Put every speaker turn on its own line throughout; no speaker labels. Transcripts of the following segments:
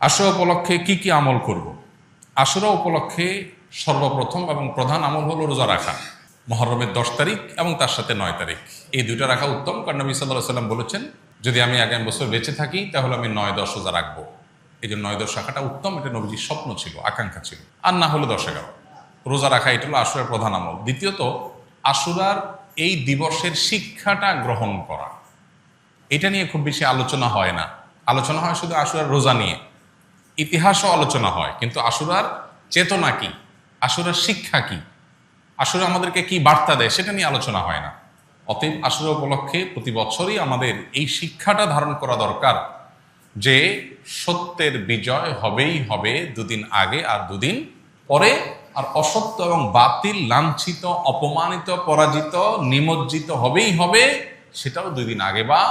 আশুরা উপলক্ষে কি কি আমল করব? আশুরা উপলক্ষে সর্বপ্রথম এবং প্রধান আমল হলো রোজা রাখা। মুহররমের 10 তারিখ এবং তার সাথে 9 তারিখ, এই দুইটা রাখা উত্তম। কারণ নবী সাল্লাল্লাহু আলাইহি সাল্লাম বলেছেন, যদি আমি আগামী বছর বেঁচে থাকি তাহলে আমি 9-10 রোজা রাখবো। এই জন্য 9-10 রাখাটা উত্তম। এটা নবীজির স্বপ্ন ছিল, আকাঙ্ক্ষা ছিল। আর না হলে 10-11 রোজা রাখা, এটা হলো আশুরার প্রধান আমল। দ্বিতীয়ত, আশুরার এই দিবসের শিক্ষাটা গ্রহণ করা। এটা নিয়ে খুব বেশি আলোচনা হয় না। আলোচনা হয় শুধু আশুরার রোজা নিয়ে, ইতিহাসও আলোচনা হয়, কিন্তু আশুরার চেতনা কি, আশুরার শিক্ষা কি, আশুরা আমাদেরকে কি বার্তা দেয়, সেটা নিয়ে আলোচনা হয় না। অতএব আশুরা উপলক্ষে প্রতি বছরই আমাদের এই শিক্ষাটা ধারণ করা দরকার যে সত্যের বিজয় হবেই হবে, দুদিন আগে আর দুদিন পরে। আর অসত্য এবং বাতিল লাঞ্ছিত, অপমানিত, পরাজিত, নিমজ্জিত হবেই হবে, সেটাও 2 দিন আগে বা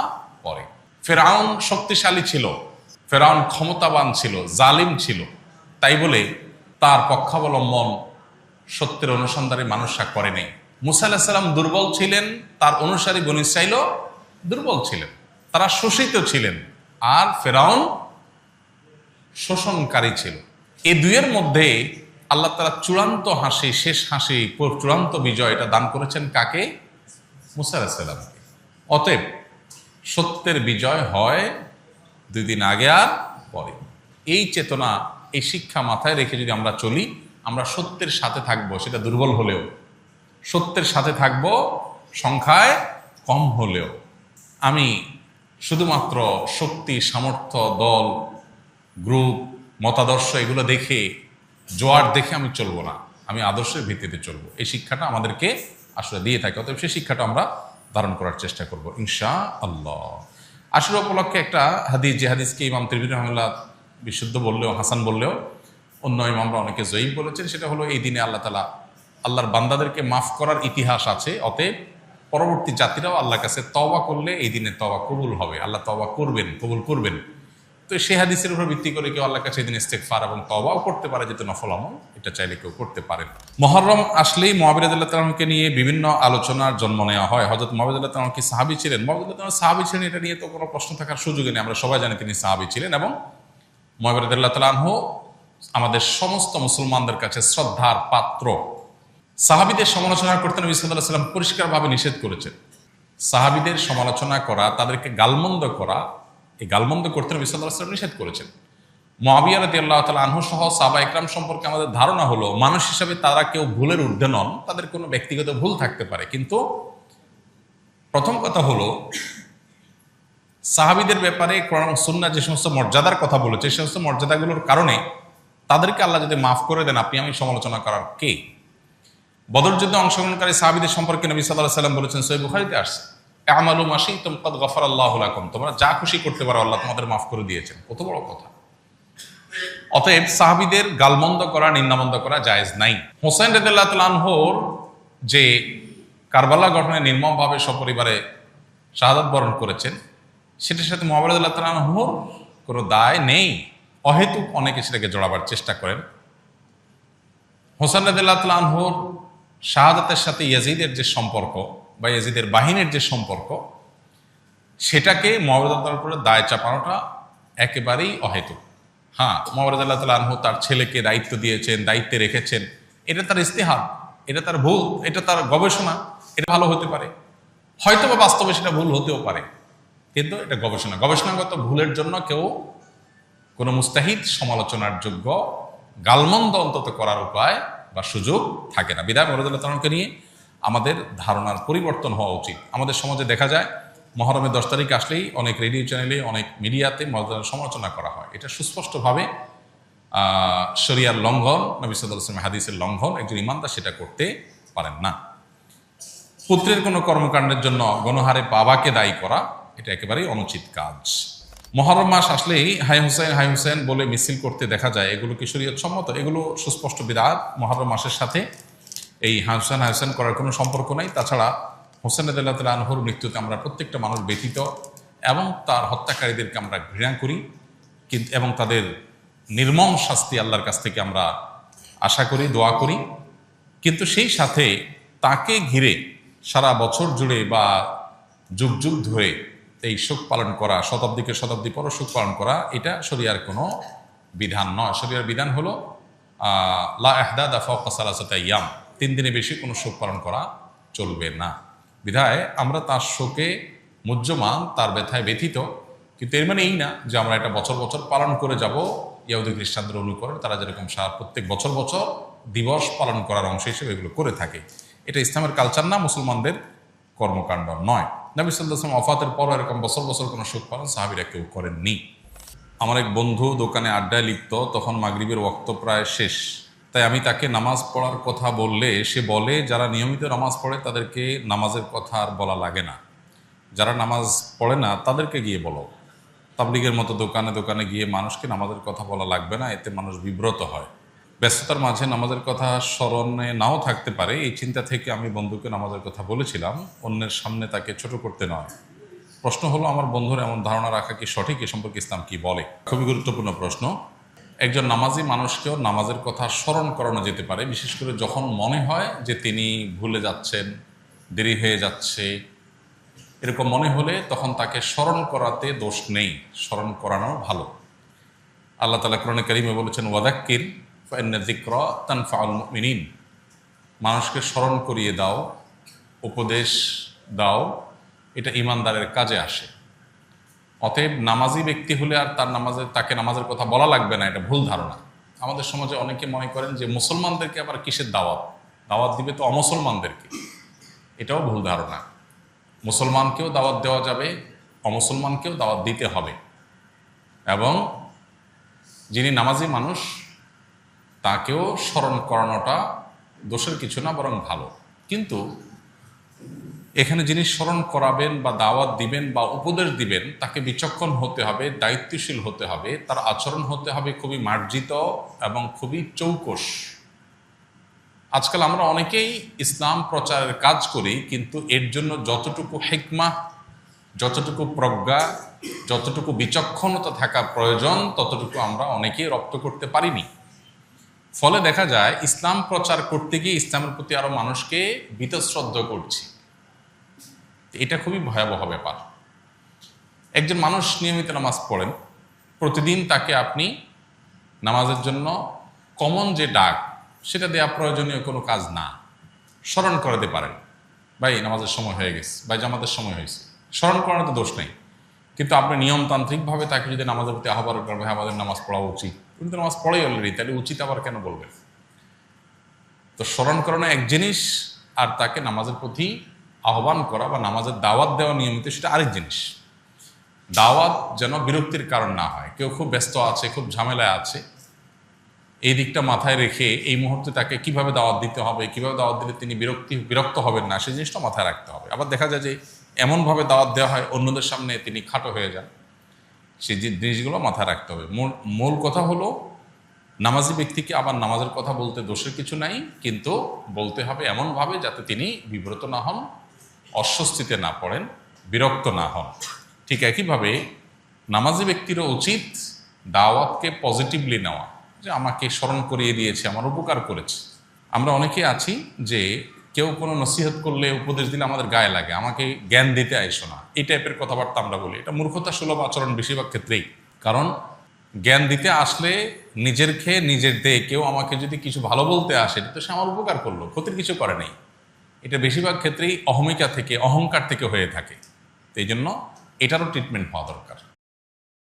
পরে। ফেরাউন শক্তিশালী ছিল, ফেরাউন ক্ষমতাবান ছিল, জালিম ছিল, তাই বলে তার পক্ষাবলম্বন সত্যের অনুসন্ধানে মানুষরা করে নেই। মুসা আলাইহিস সালাম দুর্বল ছিলেন, তার অনুসারী বনী ইসরাঈলও দুর্বল ছিলেন, তারা শোষিত ছিলেন। আর ফেরাউন শোষণকারী ছিল। এই দুইয়ের মধ্যে আল্লাহ তাআলা চূড়ান্ত হাসি, শেষ হাসি, চূড়ান্ত বিজয় এটা দান করেছেন কাকে? মুসা আলাইহিস সালামকে। অতএব সত্যের বিজয় হয় 2 দিন আগে আর পরে। এই চেতনা, এই শিক্ষা মাথায় রেখে যদি আমরা চলি, আমরা সত্যের সাথে থাকবো, সেটা দুর্বল হলেও সত্যের সাথে থাকবো, সংখ্যায় কম হলেও। আমি শুধুমাত্র শক্তি, সামর্থ্য, দল, গ্রুপ, মতাদর্শ এগুলো দেখে, জোয়ার দেখে আমি চলবো না, আমি আদর্শের ভিত্তিতে চলবো। এই শিক্ষাটা আমাদেরকে আসলে দিয়ে থাকে। অতএব সেই শিক্ষাটা আমরা ধারণ করার চেষ্টা করব ইনশাআল্লাহ। আশুরা উপলক্ষে একটা হাদিস, যে হাদিসকে ইমাম তিরমিজি রাহিমাহুল্লাহ বিশুদ্ধ বললেও, হাসান বললেও, অন্য ইমামরা অনেকে জয়ীফ বলেছেন, সেটা হলো এই দিনে আল্লাহ তাআলা আল্লাহর বান্দাদেরকে মাফ করার ইতিহাস আছে। অতএব পরবর্তী জাতিরাও আল্লাহর কাছে তওবা করলে এই দিনে তওবা কবুল হবে, আল্লাহ তওবা করবেন, কবুল করবেন। তো সেই হাদিসের উপর ভিত্তি করে কেউ আল্লাহর কাছে এই দিন ইস্তেগফার এবং তওবাও করতে পারে, যেহেতু নফল আমল, এটা চাইলে কেউ করতে পারেন। মুহররম আসলেই মুআবিয়া রাদিয়াল্লাহু তাআলা আনহুকে নিয়ে বিভিন্ন আলোচনার জন্ম নেওয়া হয়। হযরত মুআবিয়া রাদিয়াল্লাহু তাআলা কি সাহাবী ছিলেন? মুআবিয়া রাদিয়াল্লাহু তাআলা সাহাবী ছিলেন, এটা নিয়ে তো কোনো প্রশ্ন থাকার সুযোগই নেই। আমরা সবাই জানি তিনি সাহাবী ছিলেন। এবং মুআবিয়া রাদিয়াল্লাহু তাআলা আনহু আমাদের সমস্ত মুসলমানদের কাছে শ্রদ্ধার পাত্র। সাহাবীদের সমালোচনা করতে নবী সাল্লাল্লাহু আলাইহি ওয়াসাল্লাম পরিষ্কারভাবে নিষেধ করেছেন। সাহাবীদের সমালোচনা করা, তাদেরকে গালমন্দ করা, এই গালমন্দ করতে নবী সাল্লাল্লাহু আলাইহি ওয়াসাল্লাম নিষেধ করেছেন। মুআবিয়া রাদিয়াল্লাহু তাআলা আনহু সহ সাহাবা ইকরাম সম্পর্কে আমাদের ধারণা হলো, মানুষ হিসাবে তারা কেউ ভুলের ঊর্ধ্বে নন, তাদের কোনো ব্যক্তিগত ভুল থাকতে পারে। কিন্তু প্রথম কথা হলো, সাহাবীদের ব্যাপারে কোরআন ও সুন্নাহ যে সমস্ত মর্যাদার কথা বলেছে, সেই সমস্ত মর্যাদাগুলোর কারণে তাদেরকে আল্লাহ যদি মাফ করে দেন, আপনি আমি সমালোচনা করার কে? বদর যুদ্ধে অংশগ্রহণকারী সাহাবীদের সম্পর্কে নবী সাল্লাল্লাহু আলাইহি ওয়াসাল্লাম বলেছেন, সহিহ বুখারীতে আসছে, আমালু মা শি'তুম ক্বাদ গাফারাল্লাহু লাকুম, তোমরা যা খুশি করতে পারো, আল্লাহ তোমাদের মাফ করে দিয়েছেন। কত বড় কথা! অতএব সাহাবীদের গালমন্দ করা, নিন্দামন্দ করা জায়েজ নাই। হোসেন রাদিয়াল্লাহু তাআলা আনহুর যে কারবালা ঘটনায় নির্মমভাবে সপরিবারে শাহাদাত বরণ করেছেন, সেটার সাথে মুআবিয়া রাদিয়াল্লাহু তাআলা আনহুর কোনো দায় নেই। অহেতুক অনেকে সেটাকে জড়াবার চেষ্টা করেন। হোসেন রাদিয়াল্লাহু তাআলা আনহুর শাহাদাতের সাথে ইয়াজিদের যে সম্পর্ক বা ইয়াজিদের বাহিনীর যে সম্পর্ক, সেটাকে মুআবিয়া রাদিয়াল্লাহু তাআলার উপরে দায় চাপানোটা একেবারেই অহেতুক। হ্যাঁ, মুআবিয়া রাদিয়াল্লাহু তাআলা আনহু তার ছেলেকে দায়িত্ব দিয়েছেন, দায়িত্বে রেখেছেন, এটা তার ইজতিহাদ, এটা তার ভুল, এটা তার গবেষণা, এটা ভালো হতে পারে, হয়তো বা বাস্তবে সেটা ভুল হতেও পারে, কিন্তু এটা গবেষণা। গবেষণাগত ভুলের জন্য কেউ কোনো মুস্তাহিদ সমালোচনার যোগ্য, গালমন্দ অন্তত করার উপায় বা সুযোগ থাকে না। বিধায় মুআবিয়া রাদিয়াল্লাহু তাআলাকে নিয়ে আমাদের ধারণার পরিবর্তন হওয়া উচিত। আমাদের সমাজে দেখা যায়, মুহররমের 10 তারিখ আসলেই অনেক রেডিও চ্যানেলে, অনেক মিডিয়াতে মুআবিয়ার সমালোচনা করা হয়। এটা সুস্পষ্টভাবে শরিয়ার লঙ্ঘন, নবী সাল্লাল্লাহু আলাইহি ওয়াসাল্লামের হাদিসের লঙ্ঘন। একজন ইমানদার সেটা করতে পারেন না। পুত্রের কোনো কর্মকাণ্ডের জন্য গণহারে বাবাকে দায়ী করা, এটা একেবারেই অনুচিত কাজ। মুহররম মাস আসলেই হাই হুসেন, হাই হুসেন বলে মিছিল করতে দেখা যায়, এগুলো কি শরীয়ত সম্মত? এগুলো সুস্পষ্ট বিদআত। মুহররম মাসের সাথে এই হাই হুসেন করার কোনো সম্পর্ক নাই। তাছাড়া হোসেন রাদিয়াল্লাহু তাআলা আনহুর মৃত্যুতে আমরা প্রত্যেকটা মানুষ ব্যথিত এবং তার হত্যাকারীদেরকে আমরা ঘৃণা করি, কিন্তু এবং তাদের নির্মম শাস্তি আল্লাহর কাছ থেকে আমরা আশা করি, দোয়া করি। কিন্তু সেই সাথে তাকে ঘিরে সারা বছর জুড়ে বা যুগ যুগ ধরে এই শোক পালন করা, শতাব্দীকে শতাব্দী পর শোক পালন করা, এটা শরিয়ার কোনো বিধান নয়। শরীয়তের বিধান হলো লা ইহদাদা ফাওকা সালাসাতি আইয়াম, 3 দিনে বেশি কোনো শোক পালন করা চলবে না। বিধায় আমরা তার শোকে মুহ্যমান, তার ব্যথায় ব্যথিত, কিন্তু এর মানে এই না যে আমরা এটা বছর বছর পালন করে যাব। ইহুদি খ্রিস্টানদের অনুকরণ, তারা যেরকম প্রত্যেক বছর বছর দিবস পালন করার অংশ হিসেবে এগুলো করে থাকে। এটা ইসলামের কালচার না, মুসলমানদের কর্মকাণ্ড নয়। নবী সাল্লাল্লাহু আলাইহি ওয়াসাল্লাম ওফাতের পর এরকম বছর বছর কোনো শোক পালন সাহাবীরা কেউ করেননি। আমার এক বন্ধু দোকানে আড্ডায় লিপ্ত, তখন মাগরিবের ওয়াক্ত প্রায় শেষ, তাই আমি তাকে নামাজ পড়ার কথা বললে সে বলে, যারা নিয়মিত নামাজ পড়ে তাদেরকে নামাজের কথা আর বলা লাগে না, যারা নামাজ পড়ে না তাদেরকে গিয়ে বলো। তাবলিগের মতো দোকানে দোকানে গিয়ে মানুষকে নামাজের কথা বলা লাগবে না, এতে মানুষ বিব্রত হয়। ব্যস্ততার মাঝে নামাজের কথা স্মরণে নাও থাকতে পারে, এই চিন্তা থেকে আমি বন্ধুকে নামাজের কথা বলেছিলাম, অন্যের সামনে তাকে ছোট করতে নয়। প্রশ্ন হলো, আমার বন্ধুর এমন ধারণা রাখা কি সঠিক? এ সম্পর্কে ইসলাম কি বলে? খুবই গুরুত্বপূর্ণ প্রশ্ন। একজন নামাজি মানুষকেও নামাজের কথা স্মরণ করানো যেতে পারে, বিশেষ করে যখন মনে হয় যে তিনি ভুলে যাচ্ছেন, দেরি হয়ে যাচ্ছে, এরকম মনে হলে তখন তাকে স্মরণ করাতে দোষ নেই, স্মরণ করানো ভালো। আল্লাহ তাআলা কোরআনে কারীমে বলেছেন, ওয়াযাক্কির ফাইন্না যিকরা তানফাউল মুমিনিন, মানুষকে স্মরণ করিয়ে দাও, উপদেশ দাও, এটা ঈমানদারের কাজে আসে। অতএব নামাজি ব্যক্তি হলে আর তাকে নামাজের কথা বলা লাগবে না, এটা ভুল ধারণা। আমাদের সমাজে অনেকে মনে করেন যে মুসলমানদেরকে আবার কিসের দাওয়াত দিবে তো অমুসলমানদেরকে, এটাও ভুল ধারণা। মুসলমানকেও দাওয়াত দেওয়া যাবে, অমুসলমানকেও দাওয়াত দিতে হবে, এবং যিনি নামাজি মানুষ তাকেও স্মরণ করানোটা দোষের কিছু না, বরং ভালো। কিন্তু এখানে যিনি স্মরণ করাবেন বা দাওয়াত দিবেন বা উপদেশ দিবেন, তাকে বিচক্ষণ হতে হবে, দায়িত্বশীল হতে হবে, তার আচরণ হতে হবে খুবই মার্জিত এবং খুবই চৌকস। আজকাল আমরা অনেকেই ইসলাম প্রচারের কাজ করি, কিন্তু এর জন্য যতটুকু হিকমা, যতটুকু প্রজ্ঞা, যতটুকু বিচক্ষণতা থাকা প্রয়োজন, ততটুকু আমরা অনেকেই রপ্ত করতে পারিনি। ফলে দেখা যায় ইসলাম প্রচার করতে গিয়ে ইসলামের প্রতি আরো মানুষকে বীতশ্রদ্ধ করছি। এটা খুবই ভয়াবহ ব্যাপার। একজন মানুষ নিয়মিত নামাজ পড়েন, প্রতিদিন তাকে আপনি নামাজের জন্য কমন যে ডাক, সেটা দেওয়া প্রয়োজনীয় কোনো কাজ না, স্মরণ করাতে পারেন, ভাই নামাজের সময় হয়ে গেছে, ভাই জামাতের সময় হয়েছে, স্মরণ করানো তো দোষ নেই। কিন্তু আপনি নিয়মতান্ত্রিকভাবে তাকে যদি নামাজের প্রতি আহ্বান করেন, ভাই আমাদের নামাজ পড়া উচিত, কিন্তু নামাজ পড়াই অলরেডি, তাহলে উচিত আবার কেন বলবেন? তো স্মরণ করানো এক জিনিস, আর তাকে নামাজের প্রতি আহ্বান করা বা নামাজের দাওয়াত দেওয়া নিয়মিত, সেটা আরেক জিনিস। দাওয়াত যেন বিরক্তির কারণ না হয়। কেউ খুব ব্যস্ত আছে, খুব ঝামেলায় আছে, এই দিকটা মাথায় রেখে এই মুহূর্তে তাকে কিভাবে দাওয়াত দিতে হবে, কিভাবে দাওয়াত দিলে তিনি বিরক্ত হবেন না, সেই জিনিসটা মাথায় রাখতে হবে। আবার দেখা যায় যে এমনভাবে দাওয়াত দেওয়া হয় অন্যদের সামনে তিনি খাটো হয়ে যান, সেই জিনিসগুলো মাথায় রাখতে হবে। মূল কথা হলো, নামাজি ব্যক্তিকে আবার নামাজের কথা বলতে দোষের কিছু নাই, কিন্তু বলতে হবে এমনভাবে যাতে তিনি বিব্রত না হন, অস্বস্তিতে না পড়েন, বিরক্ত না হন। ঠিক একইভাবে নামাজি ব্যক্তিরও উচিত দাওয়াতকে পজিটিভলি নেওয়া, যে আমাকে স্মরণ করিয়ে দিয়েছে, আমার উপকার করেছে। আমরা অনেকে আছি যে কেউ কোনো নসিহত করলে, উপদেশ দিলে আমাদের গায়ে লাগে, আমাকে জ্ঞান দিতে আইসো না, এই টাইপের কথাবার্তা আমরা বলি। এটা মূর্খতা সুলভ আচরণ বেশিরভাগ ক্ষেত্রেই। কারণ জ্ঞান দিতে আসলে নিজের খেয়ে নিজের দেয়, কেউ আমাকে যদি কিছু ভালো বলতে আসে, তো সে আমার উপকার করলো, ক্ষতির কিছু করে নেই। এটা বেশিরভাগ ক্ষেত্রেই অহমিকা থেকে, অহংকার থেকে হয়ে থাকে। এই জন্য এটারও ট্রিটমেন্ট হওয়া দরকার।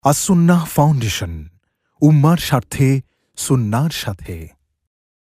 আস-সুন্নাহ ফাউন্ডেশন, উম্মার স্বার্থে সুন্নাহর সাথে।